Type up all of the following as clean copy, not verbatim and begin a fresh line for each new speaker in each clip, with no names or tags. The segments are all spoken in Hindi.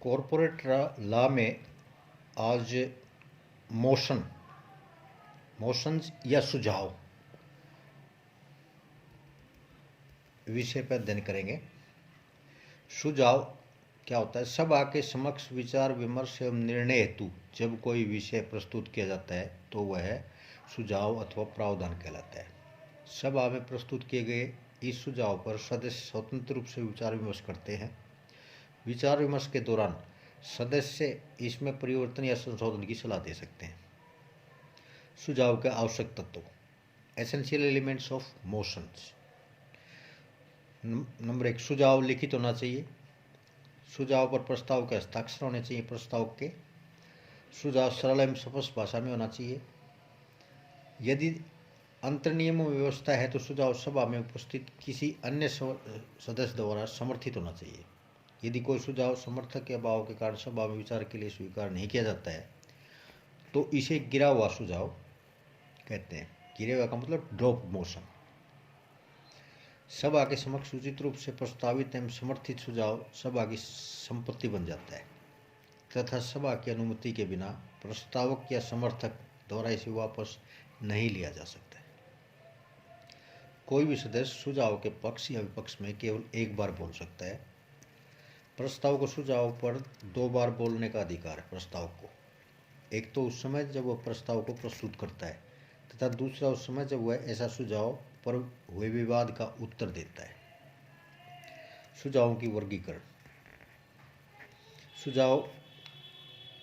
कॉरपोरेट लॉ में आज मोशंस या सुझाव विषय पर अध्ययन करेंगे। सुझाव क्या होता है? सभा के समक्ष विचार विमर्श एवं निर्णय हेतु जब कोई विषय प्रस्तुत किया जाता है तो वह सुझाव अथवा प्रावधान कहलाता है। सभा में प्रस्तुत किए गए इस सुझाव पर सदस्य स्वतंत्र रूप से विचार विमर्श करते हैं। विचार विमर्श के दौरान सदस्य इसमें परिवर्तन या संशोधन की सलाह दे सकते हैं। सुझाव के आवश्यक तत्व, essential elements of motions. Number 1, सुझाव लिखित होना चाहिए। सुझाव पर प्रस्ताव के हस्ताक्षर होने चाहिए। प्रस्ताव के सुझाव सरल एवं स्पष्ट भाषा में होना चाहिए। यदि अंतर्नियम व्यवस्था है तो सुझाव सभा में उपस्थित किसी अन्य सदस्य द्वारा समर्थित होना चाहिए। यदि कोई सुझाव समर्थक के अभाव के कारण सभा में विचार के लिए स्वीकार नहीं किया जाता है तो इसे गिरा हुआ सुझाव कहते हैं। गिरे हुआ का मतलब ड्रॉप मोशन। सभा के समक्ष उचित रूप से प्रस्तावित एवं समर्थित सुझाव सभा की संपत्ति बन जाता है तथा सभा की अनुमति के बिना प्रस्तावक या समर्थक द्वारा इसे वापस नहीं लिया जा सकता है। कोई भी सदस्य सुझाव के पक्ष या विपक्ष में केवल एक बार बोल सकता है। प्रस्ताव को सुझाव पर 2 बार बोलने का अधिकार है प्रस्तावक को। एक तो उस समय जब वह प्रस्ताव को प्रस्तुत करता है तथा दूसरा उस समय जब वह ऐसा सुझाव पर हुए विवाद का उत्तर देता है। सुझावों की वर्गीकरण। सुझाव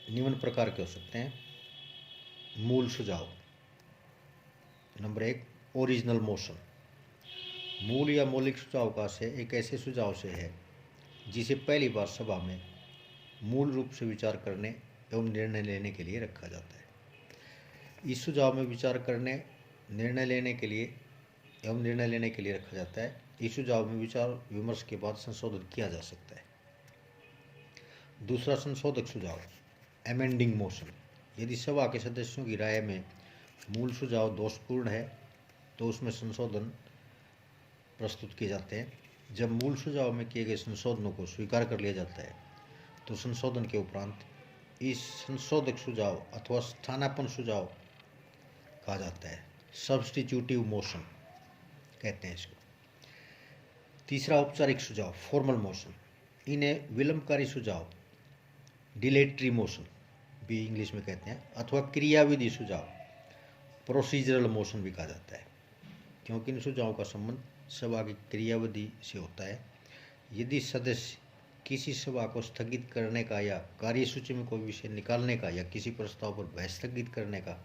निम्न प्रकार के हो सकते हैं। मूल सुझाव। Number 1, original motion. मूल या मौलिक सुझाव का आशय एक ऐसे सुझाव से है जिसे पहली बार सभा में मूल रूप से विचार करने एवं निर्णय लेने के लिए रखा जाता है। इस सुझाव में विचार करने, निर्णय लेने के लिए रखा जाता है। इस सुझाव में विचार विमर्श के बाद संशोधन किया जा सकता है। दूसरा, संशोधक सुझाव, एमेंडिंग मोशन। यदि सभा के सदस्यों की राय में मूल सुझाव दोषपूर्ण है तो उसमें संशोधन प्रस्तुत किए जाते हैं। जब मूल सुझाव में किए गए संशोधनों को स्वीकार कर लिया जाता है तो संशोधन के उपरांत इस संशोधक सुझाव अथवा स्थानापन्न सुझाव कहा जाता है। सब्स्टिट्यूटिव मोशन कहते हैं इसको। तीसरा, औपचारिक सुझाव, फॉर्मल मोशन। इन्हें विलंबकारी सुझाव, डिलेटरी मोशन भी इंग्लिश में कहते हैं, अथवा क्रियाविधि सुझाव, प्रोसीजरल मोशन भी कहा जाता है, क्योंकि इन सुझावों का संबंध सभा की क्रियाविधि से होता है। यदि सदस्य किसी सभा को स्थगित करने का या कार्यसूची में कोई विषय निकालने का या किसी प्रस्ताव पर बहस स्थगित करने का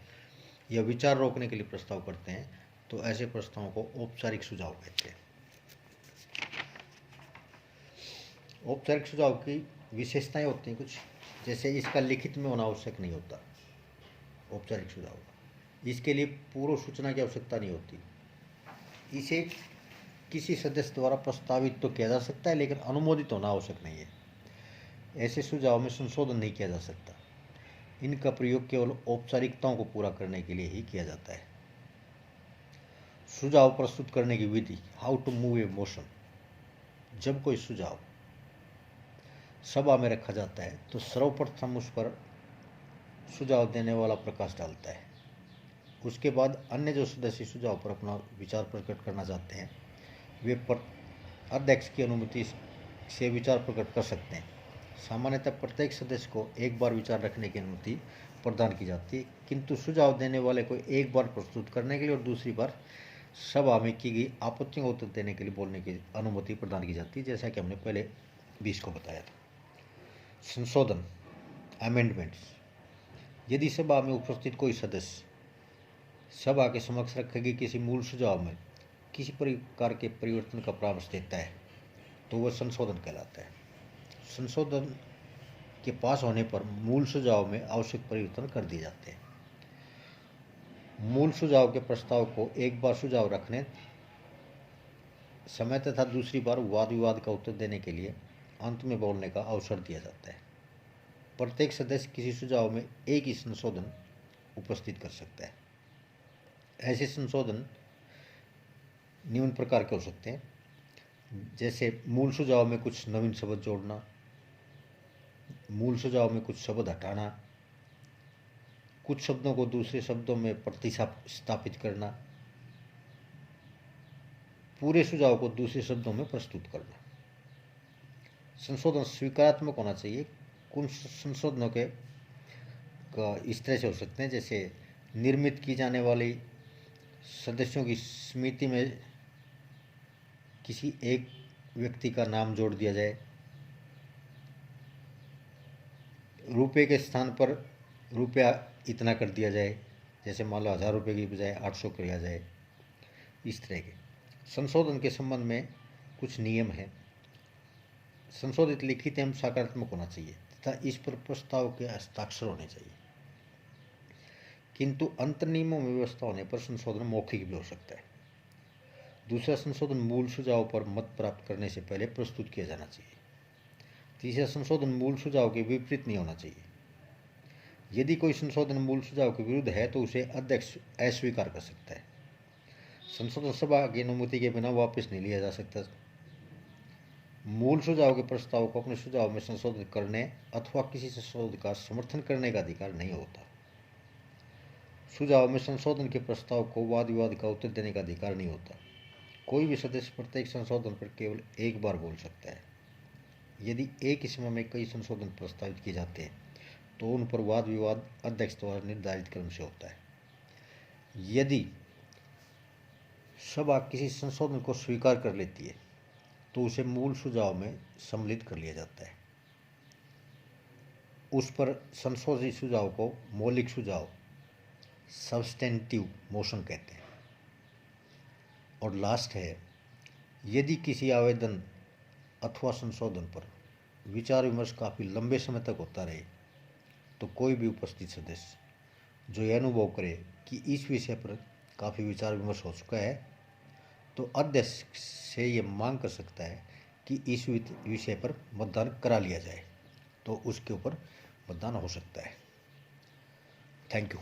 या विचार रोकने के लिए प्रस्ताव करते हैं तो ऐसे प्रस्तावों को औपचारिक सुझाव कहते हैं। औपचारिक सुझाव की विशेषताएं होती हैं कुछ, जैसे इसका लिखित में होना आवश्यक नहीं होता। औपचारिक सुझाव का इसके लिए पूर्व सूचना की आवश्यकता नहीं होती। इसे किसी सदस्य द्वारा प्रस्तावित तो किया जा सकता है लेकिन अनुमोदित होना आवश्यक नहीं है। ऐसे सुझाव में संशोधन नहीं किया जा सकता। इनका प्रयोग केवल औपचारिकताओं को पूरा करने के लिए ही किया जाता है। सुझाव प्रस्तुत करने की विधि, how to move a motion. जब कोई सुझाव सभा में रखा जाता है तो सर्वप्रथम उस पर सुझाव देने वाला प्रकाश डालता है। उसके बाद अन्य जो सदस्य सुझाव पर अपना विचार प्रकट करना चाहते हैं वे अध्यक्ष की अनुमति से विचार प्रकट कर सकते हैं। सामान्यतः प्रत्येक सदस्य को एक बार विचार रखने की अनुमति प्रदान की जाती है, किंतु सुझाव देने वाले को एक बार प्रस्तुत करने के लिए और दूसरी बार सभा में की गई आपत्तियों को उत्तर देने के लिए बोलने की अनुमति प्रदान की जाती है, जैसा कि हमने पहले 20 को बताया था। संशोधन, अमेंडमेंट्स। यदि सभा में उपस्थित कोई सदस्य सभा के समक्ष रखे गए किसी मूल सुझाव में किसी प्रकार के परिवर्तन का परामर्श देता है तो वह संशोधन कहलाता है। संशोधन के पास होने पर मूल सुझाव में आवश्यक परिवर्तन कर दिए जाते हैं। मूल सुझाव के प्रस्ताव को एक बार सुझाव रखने समय तथा दूसरी बार वाद विवाद का उत्तर देने के लिए अंत में बोलने का अवसर दिया जाता है। प्रत्येक सदस्य किसी सुझाव में एक ही संशोधन उपस्थित कर सकता है। ऐसे संशोधन निम्न प्रकार के हो सकते हैं, जैसे मूल सुझाव में कुछ नवीन शब्द जोड़ना, मूल सुझाव में कुछ शब्द हटाना, कुछ शब्दों को दूसरे शब्दों में प्रतिस्थापित करना, पूरे सुझाव को दूसरे शब्दों में प्रस्तुत करना। संशोधन स्वीकारात्मक होना चाहिए। कुछ संशोधनों के इस तरह से हो सकते हैं, जैसे निर्मित की जाने वाली सदस्यों की समिति में किसी एक व्यक्ति का नाम जोड़ दिया जाए, रुपये के स्थान पर रुपया इतना कर दिया जाए, जैसे मान लो 1000 रुपये की बजाय 800 किया जाए। इस तरह के संशोधन के संबंध में कुछ नियम हैं। संशोधित लिखित एवं सकारात्मक होना चाहिए तथा इस पर प्रस्ताव के हस्ताक्षर होने चाहिए, किंतु अंतर्नियमों में व्यवस्था होने पर संशोधन मौखिक भी हो सकता है। दूसरा, संशोधन मूल सुझाव पर मत प्राप्त करने से पहले प्रस्तुत किया जाना चाहिए। तीसरा, संशोधन मूल सुझाव के विपरीत नहीं होना चाहिए। यदि कोई संशोधन मूल सुझाव के विरुद्ध है तो उसे अध्यक्ष अस्वीकार कर सकता है। संशोधन सभा की अनुमति के बिना वापस नहीं लिया जा सकता। मूल सुझाव के प्रस्ताव को अपने सुझाव में संशोधित करने अथवा किसी संशोधन का समर्थन करने का अधिकार नहीं होता। सुझाव में संशोधन के प्रस्ताव को वाद विवाद का उत्तर देने का अधिकार नहीं होता। कोई भी सदस्य प्रत्येक संशोधन पर केवल एक बार बोल सकता है। यदि एक ही समय में कई संशोधन प्रस्तावित किए जाते हैं तो उन पर वाद विवाद अध्यक्ष द्वारा निर्धारित क्रम से होता है। यदि सभा किसी संशोधन को स्वीकार कर लेती है तो उसे मूल सुझाव में सम्मिलित कर लिया जाता है। उस पर संशोधित सुझाव को मौलिक सुझाव सब्सटेंटिव मोशन कहते हैं। और लास्ट है, यदि किसी आवेदन अथवा संशोधन पर विचार विमर्श काफ़ी लंबे समय तक होता रहे तो कोई भी उपस्थित सदस्य जो यह अनुभव करे कि इस विषय पर काफ़ी विचार विमर्श हो चुका है तो अध्यक्ष से ये मांग कर सकता है कि इस विषय पर मतदान करा लिया जाए, तो उसके ऊपर मतदान हो सकता है। Thank you.